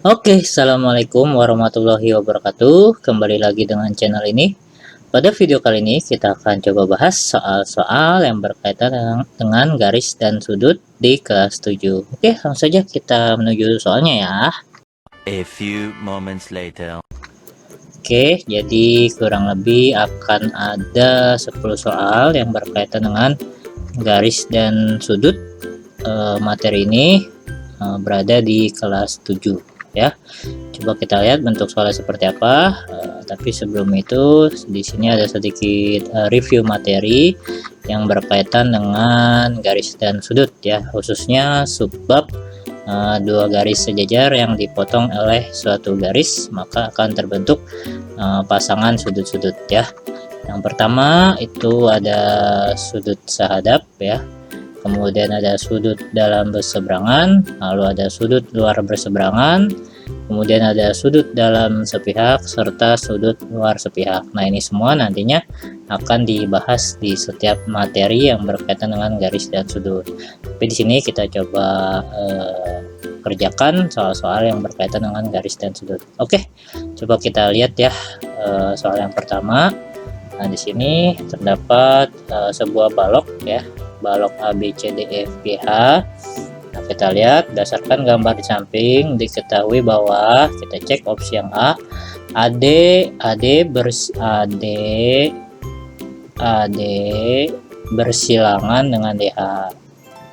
Oke, assalamualaikum warahmatullahi wabarakatuh. Kembali lagi dengan channel ini. Pada video kali ini kita akan coba bahas soal-soal yang berkaitan dengan garis dan sudut di kelas 7. Oke, langsung saja kita menuju soalnya ya. A few moments later. Oke, jadi kurang lebih akan ada 10 soal yang berkaitan dengan garis dan sudut. Materi ini berada di kelas 7 ya. Coba kita lihat bentuk soalnya seperti apa. Tapi sebelum itu di sini ada sedikit review materi yang berkaitan dengan garis dan sudut ya, khususnya subbab dua garis sejajar yang dipotong oleh suatu garis maka akan terbentuk pasangan sudut-sudut ya. Yang pertama itu ada sudut sahadap ya, kemudian ada sudut dalam berseberangan, lalu ada sudut luar berseberangan, kemudian ada sudut dalam sepihak serta sudut luar sepihak. Nah, ini semua nantinya akan dibahas di setiap materi yang berkaitan dengan garis dan sudut. Tapi di sini kita coba kerjakan soal-soal yang berkaitan dengan garis dan sudut. Oke, coba kita lihat ya soal yang pertama. Nah, di sini terdapat sebuah balok ya, balok ABCDEFGH. Nah, kita lihat berdasarkan gambar di samping diketahui bahwa kita cek opsi yang A, AD bersilangan dengan DH.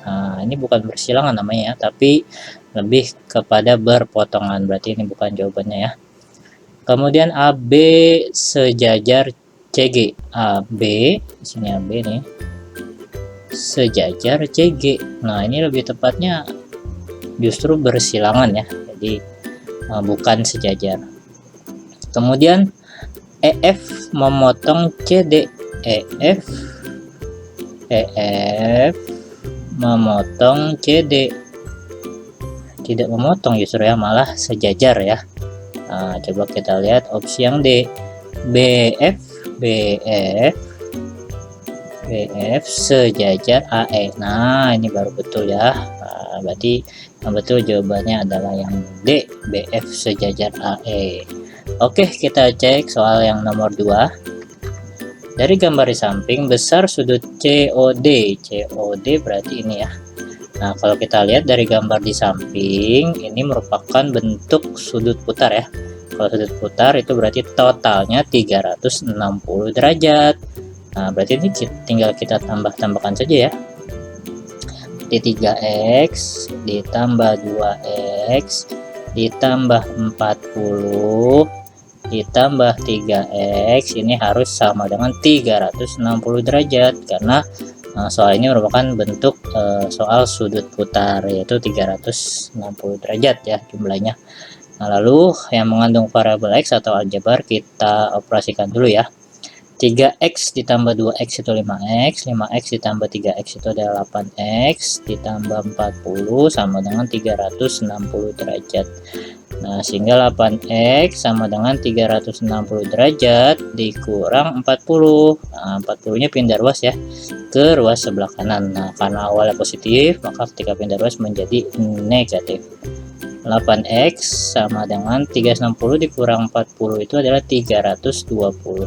Nah, ini bukan bersilangan namanya ya, tapi lebih kepada berpotongan, berarti ini bukan jawabannya ya. Kemudian AB sejajar CG, AB di sini AB nih sejajar CG. Nah, ini lebih tepatnya justru bersilangan ya, jadi bukan sejajar. Kemudian EF memotong CD, EF memotong CD, tidak memotong justru ya, malah sejajar ya. Nah, coba kita lihat opsi yang D, BF sejajar AE. Nah, ini baru betul ya. Nah, berarti yang betul jawabannya adalah yang D, BF sejajar AE. Oke, kita cek soal yang nomor 2. Dari gambar di samping besar sudut COD. COD berarti ini ya. Nah, kalau kita lihat dari gambar di samping, ini merupakan bentuk sudut putar ya. Kalau sudut putar itu berarti totalnya 360 derajat. Nah, berarti ini tinggal kita tambahkan saja ya. Di 3x ditambah 2x ditambah 40 ditambah 3x ini harus sama dengan 360 derajat karena soal ini merupakan bentuk soal sudut putar, yaitu 360 derajat ya jumlahnya. Nah, lalu yang mengandung variabel x atau aljabar kita operasikan dulu ya. 3x ditambah 2x itu 5x, 5x ditambah 3x itu adalah 8x, ditambah 40 sama dengan 360 derajat. Nah, sehingga 8x sama dengan 360 derajat dikurang 40. Nah, 40 nya pindah ruas ya ke ruas sebelah kanan. Nah, karena awalnya positif maka ketika pindah ruas menjadi negatif. 8x sama dengan 360 dikurang 40 itu adalah 320,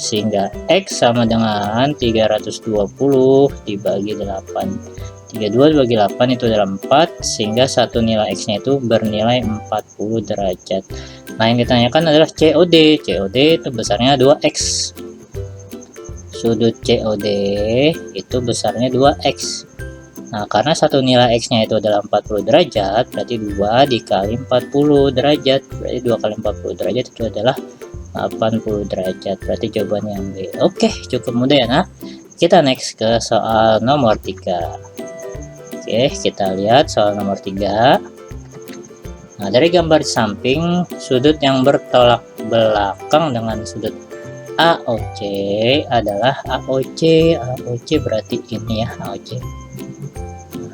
sehingga x sama dengan 320 dibagi 8. 32 dibagi 8 itu adalah 4, sehingga satu nilai x nya itu bernilai 40 derajat. Nah, yang ditanyakan adalah COD. COD itu besarnya 2x. Sudut COD itu besarnya 2x. Nah, karena satu nilai x nya itu adalah 40 derajat, berarti 2 dikali 40 derajat, berarti 2 kali 40 derajat itu adalah 80 derajat, berarti jawabannya yang B. Oke, cukup mudah ya nah. Kita next ke soal nomor 3. Oke, kita lihat soal nomor 3. Nah, dari gambar di samping sudut yang bertolak belakang dengan sudut AOC adalah AOC berarti ini ya, AOC.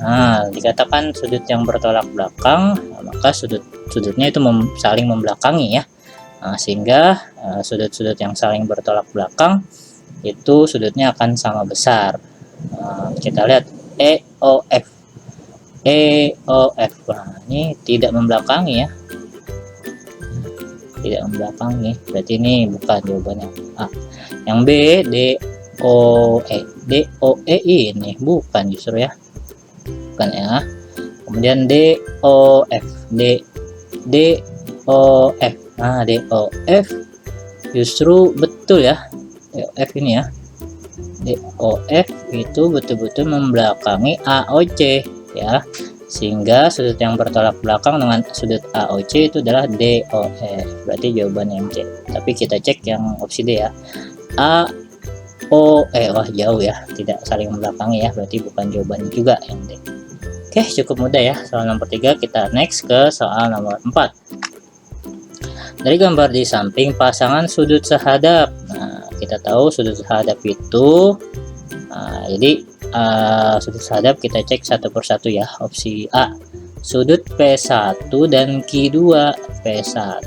Nah, dikatakan sudut yang bertolak belakang, maka sudutnya itu saling membelakangi ya. Nah, sehingga sudut-sudut yang saling bertolak belakang itu sudutnya akan sama besar. Kita lihat EOF. Nah, ini tidak membelakangi ya. tidak membelakangi, berarti ini bukan jawabannya A. Yang B, DOE ini bukan justru ya, bukan ya. Kemudian DOF, DOF, nah DOF justru betul ya, DOF ini ya, DOF itu betul-betul membelakangi AOC ya, sehingga sudut yang bertolak belakang dengan sudut AOC itu adalah DOF, berarti jawabannya yang C. Tapi kita cek yang opsi D ya, wah jauh ya, tidak saling membelakangi ya, berarti bukan jawabannya juga yang D. Oke, cukup mudah ya soal nomor 3. Kita next ke soal nomor 4. Dari gambar di samping pasangan sudut sehadap. Nah, kita tahu sudut sehadap itu jadi sudut sehadap kita cek satu persatu ya. Opsi A, sudut P1 dan Q2, P1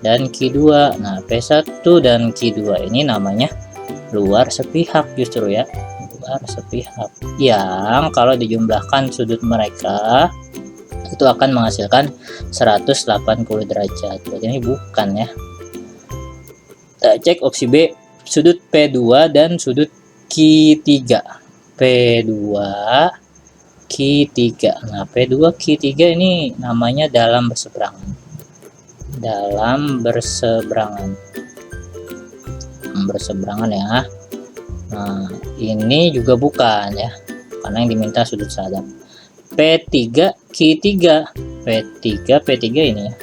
dan Q2. Nah, P1 dan Q2 ini namanya luar sepihak justru ya, luar sepihak, yang kalau dijumlahkan sudut mereka itu akan menghasilkan 180 derajat. Berarti ini bukan ya. Kita cek opsi B, sudut P2 dan sudut Q3, P2 Q3. Nah, P2 Q3 ini namanya dalam berseberangan, dalam berseberangan ya. Nah, ini juga bukan ya, karena yang diminta sudut sehadap. P3 Q3, P3 ini ya,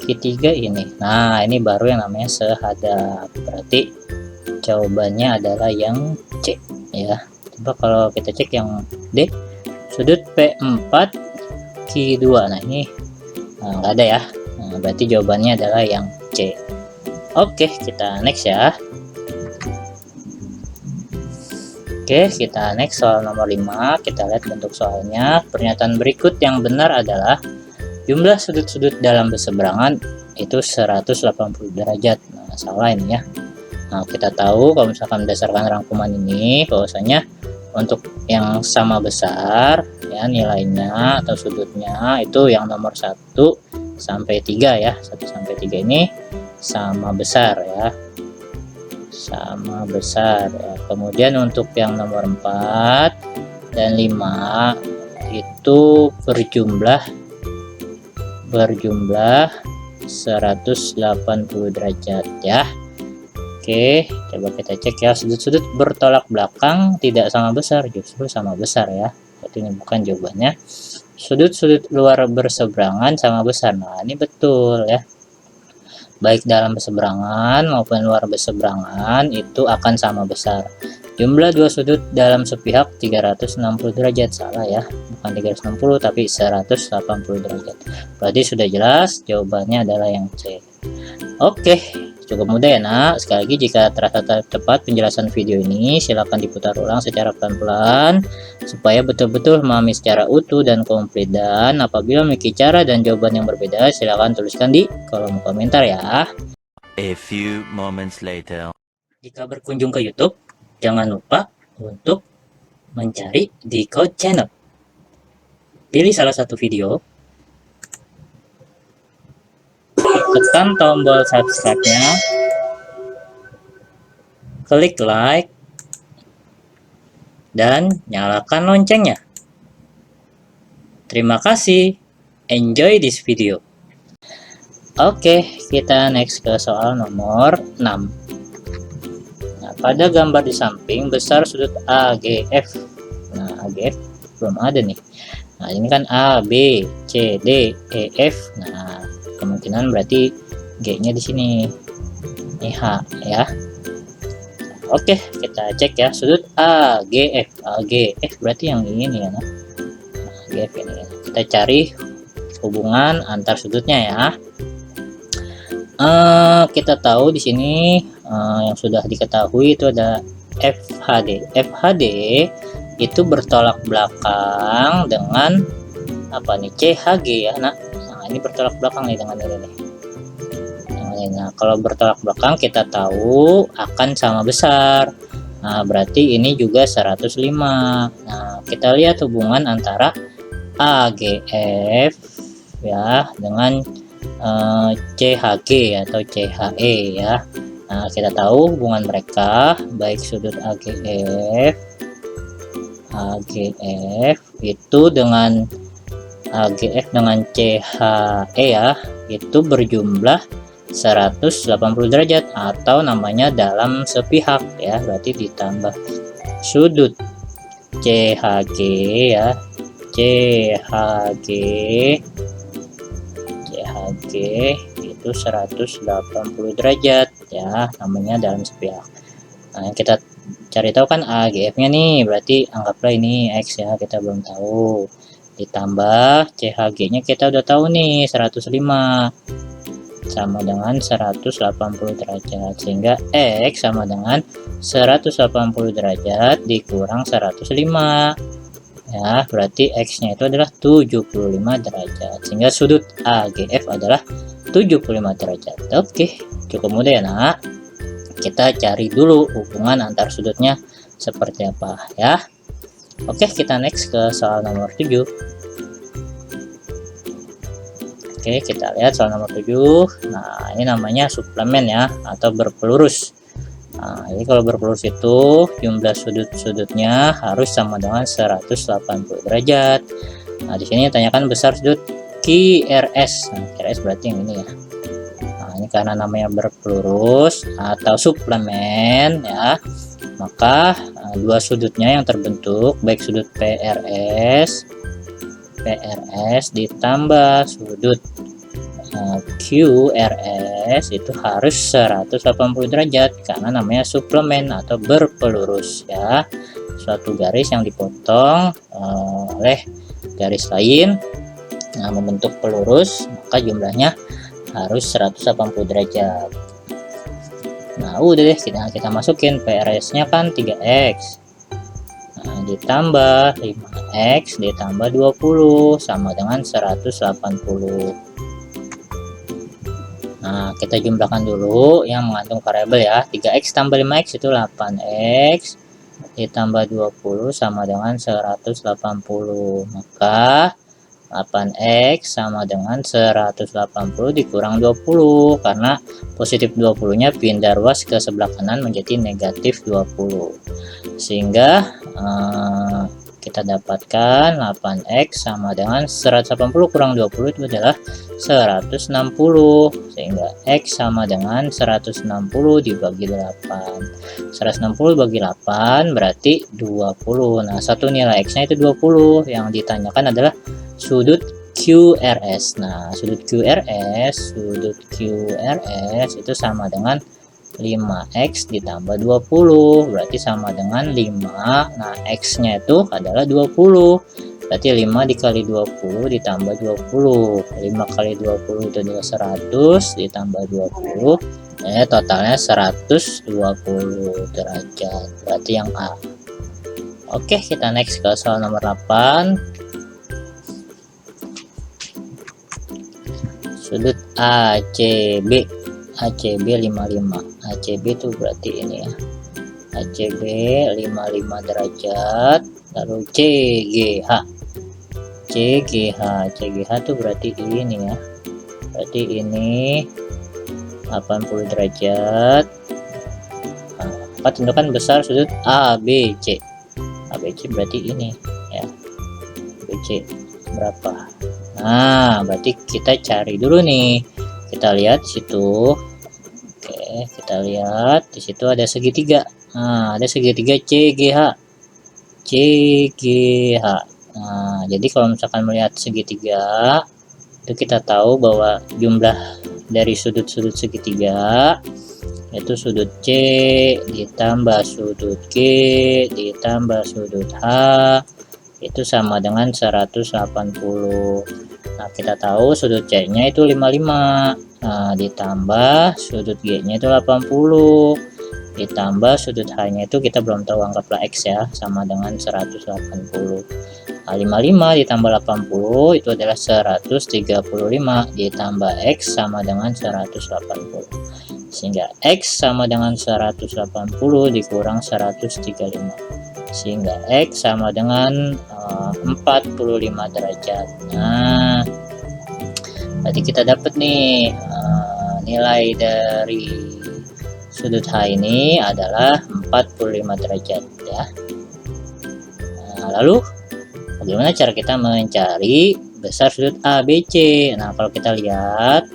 Q3 ini. Nah, ini baru yang namanya sehadap, berarti jawabannya adalah yang C ya. Coba kalau kita cek yang D, sudut P4 Q2. Nah, ini nggak ada ya. Nah, berarti jawabannya adalah yang C. Oke, kita next ya. Oke, kita next soal nomor 5. Kita lihat bentuk soalnya. Pernyataan berikut yang benar adalah jumlah sudut-sudut dalam berseberangan itu 180 derajat. Nah, salah ini ya. Nah, kita tahu kalau misalkan berdasarkan rangkuman ini bahwasanya untuk yang sama besar ya nilainya atau sudutnya itu yang nomor 1 sampai 3 ya. 1 sampai 3 ini sama besar ya, sama besar ya. Kemudian untuk yang nomor 4 dan 5 itu berjumlah 180 derajat ya. Oke, coba kita cek ya, sudut-sudut bertolak belakang tidak sama besar, justru sama besar ya. Berarti ini bukan jawabannya. Sudut-sudut luar berseberangan sama besar. Nah, ini betul ya. Baik dalam berseberangan maupun luar berseberangan itu akan sama besar. Jumlah dua sudut dalam sepihak 360 derajat, salah ya, bukan 360 tapi 180 derajat. Berarti sudah jelas jawabannya adalah yang C. Oke, cukup mudah ya nak. Sekali lagi, jika terasa tepat penjelasan video ini, silahkan diputar ulang secara pelan-pelan supaya betul-betul memahami secara utuh dan komplit. Dan apabila memiliki cara dan jawaban yang berbeda, silahkan tuliskan di kolom komentar ya. A few moments later. Jika berkunjung ke YouTube, jangan lupa untuk mencari Decode Channel. Pilih salah satu video, tekan tombol subscribe-nya, klik like, dan nyalakan loncengnya. Terima kasih. Enjoy this video. Oke, kita next ke soal nomor 6. Nah, pada gambar di samping besar sudut AGF. Nah, AGF belum ada nih. Nah, ini kan A, B, C, D, E, F. Nah, kemungkinan berarti G-nya di sini. Ini H ya. Oke, kita cek ya, sudut AGF. AGF berarti yang ini ya. Nah, AGF ini. Kita cari hubungan antar sudutnya ya. Kita tahu di sini yang sudah diketahui itu ada FHD. FHD itu bertolak belakang dengan apa nih, CHG ya. Nah, ini bertolak belakang nih dengan ini nih. Nah, kalau bertolak belakang kita tahu akan sama besar. Nah, berarti ini juga 105. Nah, kita lihat hubungan antara AGF ya dengan CHG atau CHE ya. Nah, kita tahu hubungan mereka baik sudut AGF itu dengan AGF dengan CHE ya, itu berjumlah 180 derajat atau namanya dalam sepihak ya. Berarti ditambah sudut CHG ya, CHG itu 180 derajat ya, namanya dalam sepihak. Nah, kita cari tahu kan AGF nya nih, berarti anggaplah ini X ya, kita belum tahu, ditambah CHG nya kita udah tahu nih 105 sama dengan 180 derajat, sehingga X sama dengan 180 derajat dikurang 105 ya, berarti X nya itu adalah 75 derajat, sehingga sudut AGF adalah 75 derajat. Oke, cukup mudah ya nak. Kita cari dulu hubungan antar sudutnya seperti apa ya. Oke, kita next ke soal nomor 7. Oke, kita lihat soal nomor 7. Nah, ini namanya suplemen ya, atau berpelurus. Nah, jadi kalau berpelurus itu jumlah sudut-sudutnya harus sama dengan 180 derajat. Nah, di sini tanyakan besar sudut QRS. Nah, QRS berarti yang ini ya. Nah, ini karena namanya berpelurus atau suplemen ya, maka dua sudutnya yang terbentuk baik sudut PRS ditambah sudut QRS itu harus 180 derajat karena namanya suplemen atau berpelurus ya, suatu garis yang dipotong oleh garis lain membentuk pelurus, maka jumlahnya harus 180 derajat. Nah, udah deh, kita masukin PRS nya kan 3X, nah, ditambah 5X ditambah 20 sama dengan 180. Nah, kita jumlahkan dulu yang mengandung variabel ya. 3X tambah 5X itu 8X ditambah 20 sama dengan 180. Maka 8X sama dengan 180 dikurang 20 karena positif 20 nya pindah ruas ke sebelah kanan menjadi negatif 20, sehingga kita dapatkan 8X sama dengan 180 kurang 20 itu adalah 160, sehingga X sama dengan 160 dibagi 8. 160 bagi 8 berarti 20. Nah, satu nilai X nya itu 20. Yang ditanyakan adalah sudut QRS. Nah, sudut QRS itu sama dengan 5X ditambah 20 berarti sama dengan 5. Nah, X nya itu adalah 20, berarti 5 dikali 20 ditambah 20. 5 kali 20 itu adalah 100 ditambah 20, totalnya 120 derajat, berarti yang A. Oke, kita next ke soal nomor 8. Sudut ACB 55. ACB itu berarti ini ya, ACB 55 derajat. Lalu CGH itu berarti ini ya, berarti ini 80 derajat. Nah, maka tentukan besar sudut ABC. ABC berarti ini ya, ABC berapa? Nah, berarti kita cari dulu nih. Kita lihat situ. Oke, kita lihat di situ ada segitiga. Nah, ada segitiga CGH. Nah, jadi kalau misalkan melihat segitiga itu kita tahu bahwa jumlah dari sudut-sudut segitiga yaitu sudut C ditambah sudut G ditambah sudut H itu sama dengan 180. Nah, kita tahu sudut C nya itu 55, nah, ditambah sudut G nya itu 80, ditambah sudut H nya itu kita belum tahu, anggaplah X ya, sama dengan 180. Nah, 55 ditambah 80 itu adalah 135, ditambah X sama dengan 180, sehingga X sama dengan 180 dikurang 135, sehingga X sama dengan 45 derajat. Nah, Berarti kita dapat nih nilai dari sudut H ini adalah 45 derajat ya. Nah, lalu bagaimana cara kita mencari besar sudut ABC? Nah, kalau kita lihat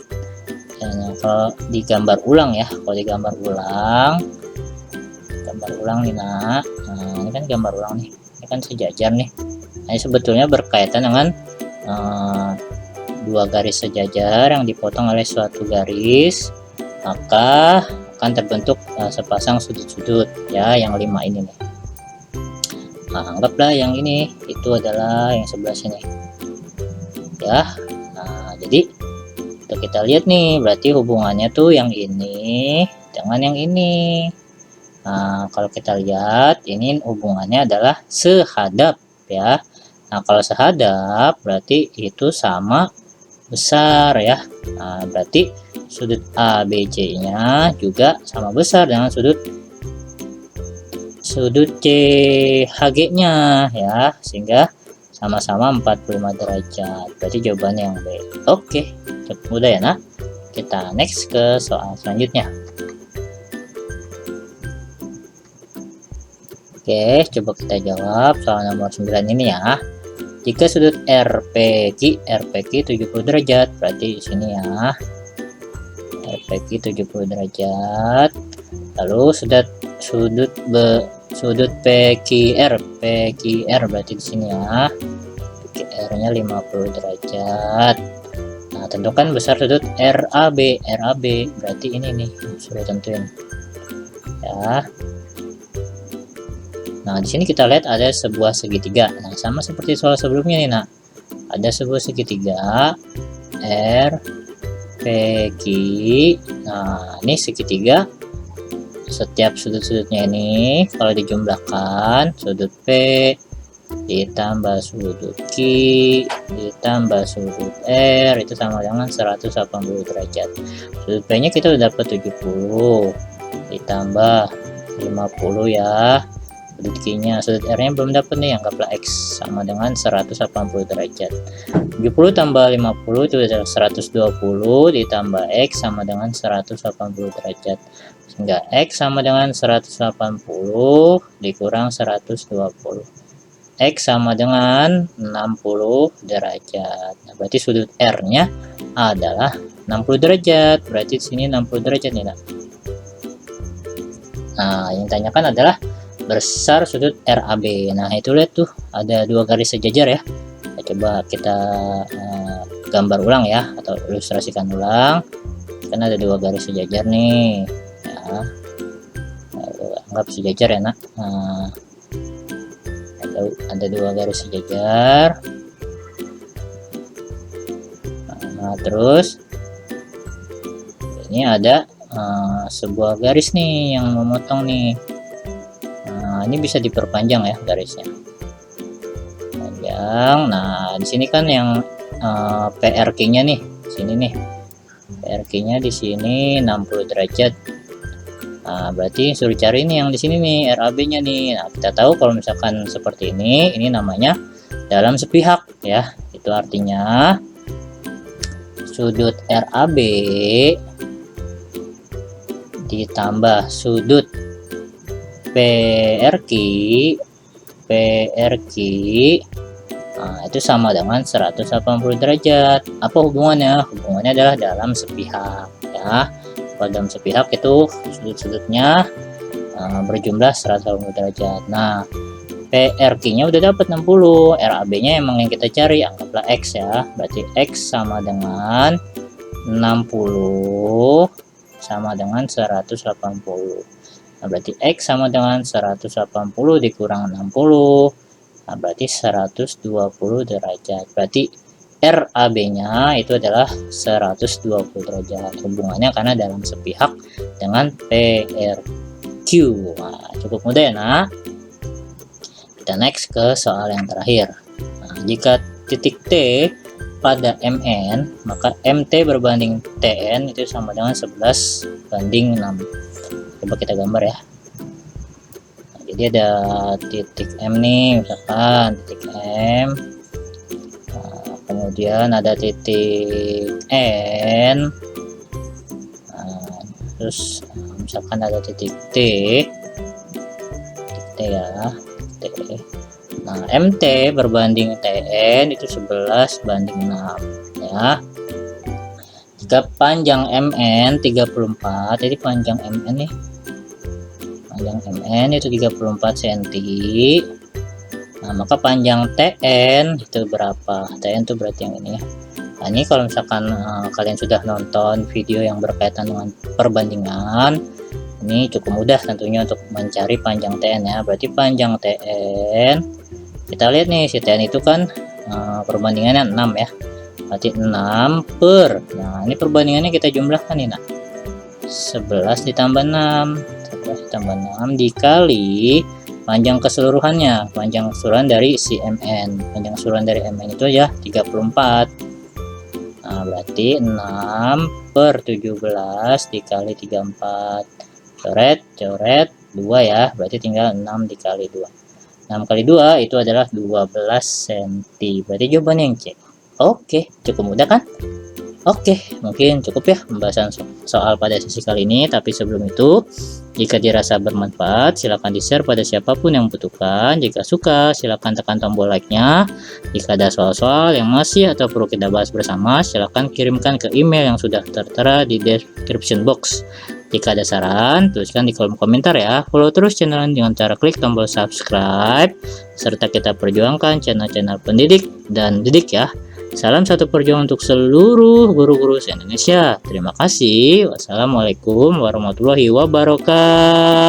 kalau digambar ulang ya, kalau digambar ulang nih nah ini kan gambar ulang nih, ini kan sejajar nih. Nah, ini sebetulnya berkaitan dengan dua garis sejajar yang dipotong oleh suatu garis, maka akan terbentuk sepasang sudut-sudut ya, yang 5 ini nih. Nah, anggaplah yang ini itu adalah yang sebelah sini ya. Nah, jadi untuk kita lihat nih, berarti hubungannya tuh yang ini dengan yang ini. Nah, kalau kita lihat ini hubungannya adalah sehadap ya. Nah, kalau sehadap berarti itu sama besar ya. Nah, berarti sudut ABC nya juga sama besar dengan sudut CHG nya ya, sehingga sama-sama 45 derajat. Berarti jawabannya yang B. Oke, cukup mudah ya nak. Kita next ke soal selanjutnya. Oke, coba kita jawab soal nomor 9 ini ya. Jika sudut RPQ 70 derajat, berarti di sini ya. RPQ 70 derajat. Lalu sudut PQR berarti di sini ya. PQR-nya 50 derajat. Nah, tentukan besar sudut RAB berarti ini nih, sudah tentuin. Ya. Nah, di sini kita lihat ada sebuah segitiga. Nah, sama seperti soal sebelumnya nih, nak. Ada sebuah segitiga RPQ. Nah, ini segitiga. Setiap sudut-sudutnya ini kalau dijumlahkan, sudut P ditambah sudut Q ditambah sudut R itu sama dengan 180 derajat. Sudut P nya kita udah dapat 70 ditambah 50 ya. Sudut Q nya, sudut R nya belum dapat nih, anggaplah X sama dengan 180 derajat. 70 tambah 50 itu adalah 120 ditambah X sama dengan 180 derajat, sehingga X sama dengan 180 dikurang 120, X sama dengan 60 derajat. Nah, berarti sudut R nya adalah 60 derajat, berarti di sini 60 derajat nih nak. Nah, yang ditanyakan adalah besar sudut RAB. Nah, itu lihat tuh ada dua garis sejajar ya. Nah, coba kita gambar ulang ya, atau ilustrasikan ulang. Kan ada dua garis sejajar nih ya. Anggap sejajar ya nak. Nah, ada dua garis sejajar. Nah, terus ini ada sebuah garis nih yang memotong nih. Nah, ini bisa diperpanjang ya garisnya. Panjang. Nah, di sini kan yang PRQ-nya nih, sini nih. PRQ-nya di sini 60 derajat. Nah, berarti suruh cari ini yang di sini nih, RAB-nya nih. Nah, kita tahu kalau misalkan seperti ini namanya dalam sepihak ya. Itu artinya sudut RAB ditambah sudut PRQ nah, itu sama dengan 180 derajat. Apa hubungannya? Hubungannya adalah dalam sepihak ya. Kalau dalam sepihak itu sudut-sudutnya berjumlah 180 derajat. Nah, PRQ nya udah dapat 60, RAB nya emang yang kita cari, anggaplah X ya. Berarti X sama dengan 60 sama dengan 180. Nah, berarti X sama dengan 180 dikurang 60. Nah, berarti 120 derajat. Berarti RAB-nya itu adalah 120 derajat. Hubungannya karena dalam sepihak dengan PRQ. Nah, cukup mudah ya, nak. Kita next ke soal yang terakhir. Nah, jika titik T pada MN, maka MT berbanding TN itu sama dengan 11 banding 6. Coba kita gambar ya. Nah, jadi ada titik M nih, misalkan titik M. Nah, kemudian ada titik N, terus misalkan ada titik T ya, T. Nah, MT berbanding TN itu 11 banding 6 ya. Jika panjang MN 34, jadi panjang MN nih, panjang MN itu 34 cm. Nah, maka panjang TN itu berapa? TN itu berarti yang ini ya. Nah, ini kalau misalkan kalian sudah nonton video yang berkaitan dengan perbandingan, ini cukup mudah tentunya untuk mencari panjang TN ya. Berarti panjang TN, kita lihat nih, si TN itu kan perbandingannya 6 ya. Berarti 6 per, nah ini perbandingannya kita jumlahkan nih, nah 11 ditambah 6, 11 ditambah 6 dikali panjang keseluruhannya, panjang keseluruhan dari si MN, panjang keseluruhan dari MN itu ya 34. Nah berarti 6 per 17 dikali 34, coret 2 ya, berarti tinggal 6 dikali 2. 6 kali 2 itu adalah 12 cm, berarti jawabannya yang C. Oke, cukup mudah kan? Oke, mungkin cukup ya pembahasan soal pada sesi kali ini. Tapi sebelum itu, jika dirasa bermanfaat, silakan di-share pada siapapun yang membutuhkan. Jika suka, silakan tekan tombol like-nya. Jika ada soal-soal yang masih atau perlu kita bahas bersama, silakan kirimkan ke email yang sudah tertera di description box. Jika ada saran, tuliskan di kolom komentar ya. Follow terus channel ini dengan cara klik tombol subscribe, serta kita perjuangkan channel-channel pendidik dan didik ya. Salam satu perjuangan untuk seluruh guru-guru se-Indonesia. Terima kasih. Wassalamualaikum warahmatullahi wabarakatuh.